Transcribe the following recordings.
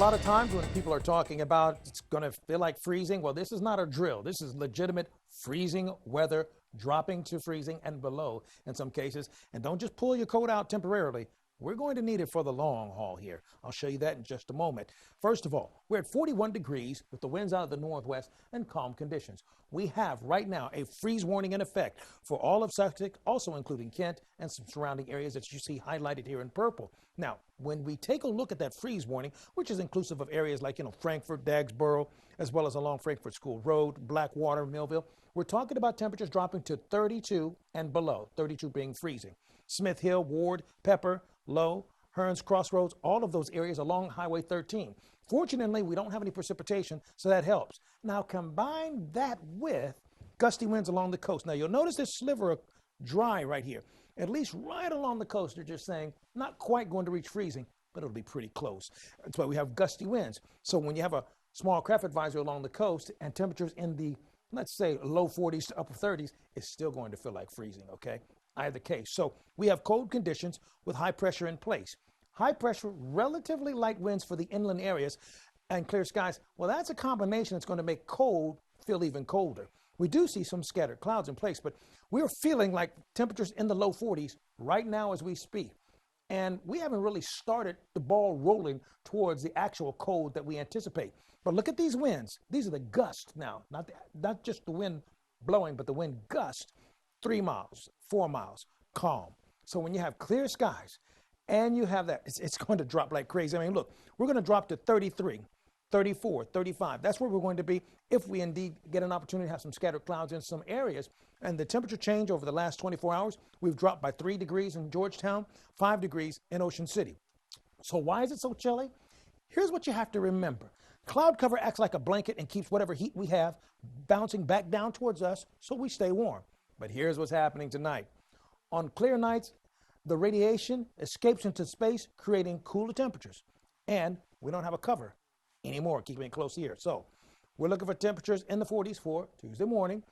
A lot of times when people are talking about it's going to feel like freezing, well, this is not a drill. This is legitimate freezing weather, dropping to freezing and below in some cases. And don't just pull your coat out temporarily. We're going to need it for the long haul here. I'll show you that in just a moment. First of all, we're at 41 degrees with the winds out of the northwest and calm conditions. We have right now a freeze warning in effect for all of Sussex, also including Kent and some surrounding areas that you see highlighted here in purple. Now, when we take a look at that freeze warning, which is inclusive of areas like, Frankfort, Dagsboro, as well as along Frankfort School Road, Blackwater, Millville, we're talking about temperatures dropping to 32 and below, 32 being freezing. Smith Hill, Ward, Pepper, Low, Hearns Crossroads, all of those areas along Highway 13. Fortunately, we don't have any precipitation, so that helps. Now combine that with gusty winds along the coast. Now you'll notice this sliver of dry right here. At least right along the coast, they're just saying not quite going to reach freezing, but it'll be pretty close. That's why we have gusty winds. So when you have a small craft advisory along the coast and temperatures in the, let's say, low 40s to upper 30s, it's still going to feel like freezing, okay? Either case. So we have cold conditions with high pressure in place. High pressure, relatively light winds for the inland areas and clear skies. Well, that's a combination that's going to make cold feel even colder. We do see some scattered clouds in place, but we're feeling like temperatures in the low 40s right now as we speak. And we haven't really started the ball rolling towards the actual cold that we anticipate. But look at these winds. These are the gusts now, not just the wind blowing, but the wind gust. 3 miles, 4 miles, calm. So when you have clear skies and you have that, it's going to drop like crazy. I mean, look, we're going to drop to 33, 34, 35. That's where we're going to be if we indeed get an opportunity to have some scattered clouds in some areas. And the temperature change over the last 24 hours, we've dropped by 3 degrees in Georgetown, 5 degrees in Ocean City. So why is it so chilly? Here's what you have to remember. Cloud cover acts like a blanket and keeps whatever heat we have bouncing back down towards us so we stay warm. But here's what's happening tonight. On clear nights, the radiation escapes into space, creating cooler temperatures. And we don't have a cover anymore, keeping it close here. So we're looking for temperatures in the 40s for Tuesday morning.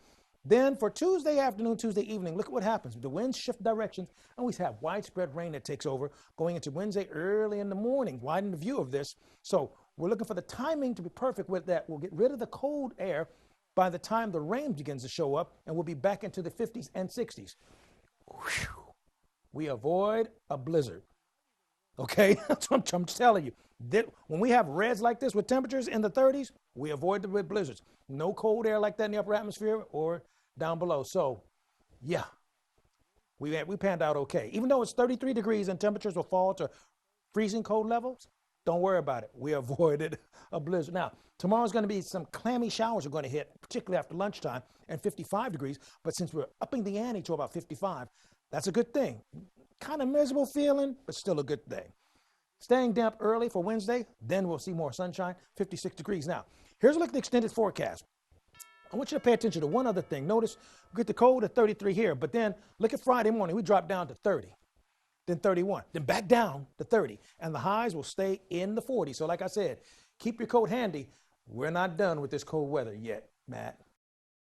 Then for Tuesday afternoon, Tuesday evening, look at what happens. The winds shift directions, and we have widespread rain that takes over going into Wednesday early in the morning, widen the view of this. So we're looking for the timing to be perfect with that. We'll get rid of the cold air by the time the rain begins to show up, and we'll be back into the 50s and 60s. Whew. We avoid a blizzard. Okay, that's what I'm telling you. When we have reds like this with temperatures in the 30s, we avoid the blizzards. No cold air like that in the upper atmosphere or down below. So, yeah, we panned out okay. Even though it's 33 degrees and temperatures will fall to freezing cold levels, don't worry about it. We avoided a blizzard. Now, tomorrow's going to be some clammy showers are going to hit, particularly after lunchtime, and 55 degrees. But since we're upping the ante to about 55, that's a good thing. Kind of miserable feeling, but still a good thing. Staying damp early for Wednesday, then we'll see more sunshine, 56 degrees. Now, here's a look at the extended forecast. I want you to pay attention to one other thing. Notice we get the cold at 33 here, but then look at Friday morning. We drop down to 30. Then 31, then back down to 30. And the highs will stay in the 40s. So like I said, keep your coat handy. We're not done with this cold weather yet, Matt.